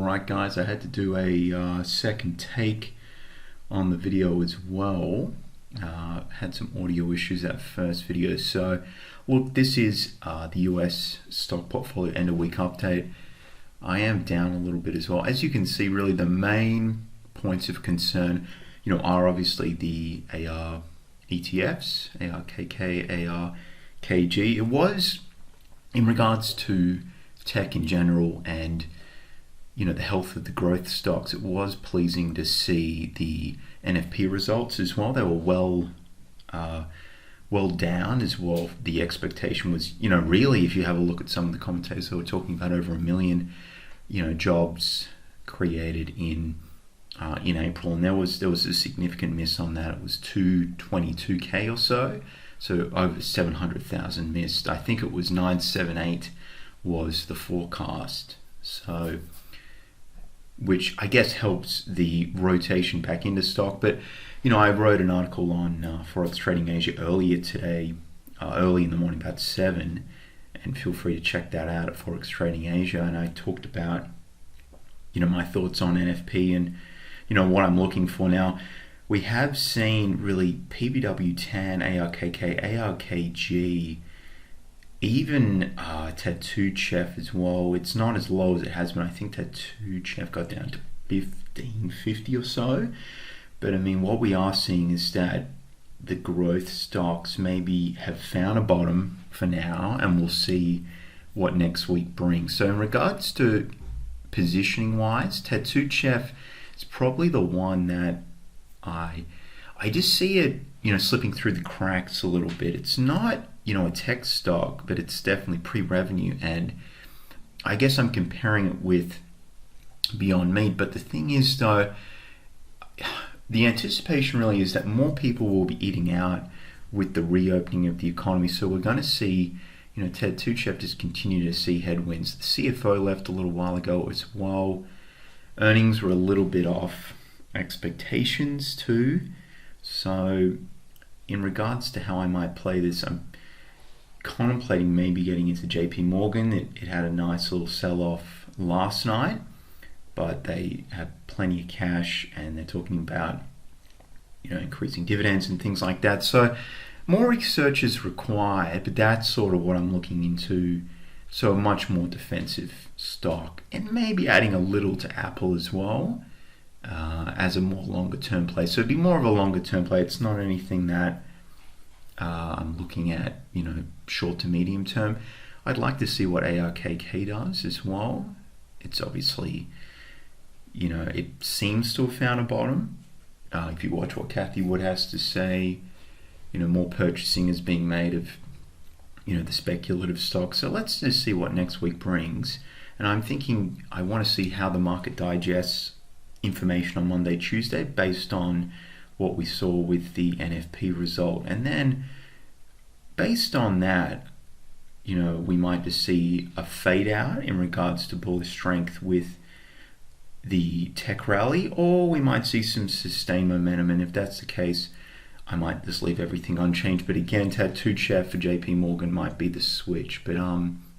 Alright guys, I had to do a second take on the video as well. Had some audio issues that first video. So look, this is the US stock portfolio end of week update. I am down a little bit as well. As you can see, really the main points of concern, are obviously the AR ETFs, ARKK, ARKG. It was in regards to tech in general and the health of the growth stocks. It was pleasing to see the NFP results as well. They were well down as well. The expectation was, really, if you have a look at some of the commentators, they were talking about over 1 million, jobs created in April, and there was a significant miss on that. It was 222k or so over 700,000 missed. I think it was 978 was the forecast. So, which I guess helps the rotation back into stock. But I wrote an article on Forex Trading Asia earlier today, early in the morning, about 7, and feel free to check that out at Forex Trading Asia. And I talked about my thoughts on NFP and what I'm looking for now. We have seen really PBW10, ARKK, ARKG, even TTCF as well. It's not as low as it has been. I think TTCF got down to 1550 or so. But I mean, what we are seeing is that the growth stocks maybe have found a bottom for now, and we'll see what next week brings. So in regards to positioning wise, TTCF is probably the one that I just see it slipping through the cracks a little bit. It's not a tech stock, but it's definitely pre-revenue, and I guess I'm comparing it with Beyond Meat. But the thing is though, the anticipation really is that more people will be eating out with the reopening of the economy. So we're going to see TTCF just continue to see headwinds. The CFO left a little while ago as well. Earnings were a little bit off expectations too. So in regards to how I might play this, I'm contemplating maybe getting into JP Morgan. It had a nice little sell-off last night, but they have plenty of cash and they're talking about increasing dividends and things like that. So more research is required, but that's sort of what I'm looking into. So a much more defensive stock, and maybe adding a little to Apple as well as a more longer term play. So it'd be more of a longer term play. It's not anything that I'm looking at short to medium term. I'd like to see what ARKK does as well. It's obviously it seems to have found a bottom. If you watch what Kathy Wood has to say, more purchasing is being made of the speculative stock. So let's just see what next week brings. And I'm thinking I want to see how the market digests information on Monday, Tuesday, based on what we saw with the NFP result. And then based on that, we might just see a fade out in regards to bullish strength with the tech rally, or we might see some sustained momentum. And if that's the case, I might just leave everything unchanged. But again, TTCF for JP Morgan might be the switch. But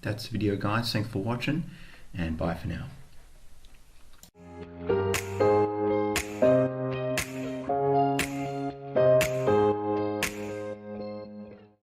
that's the video, guys. Thanks for watching, and bye for now.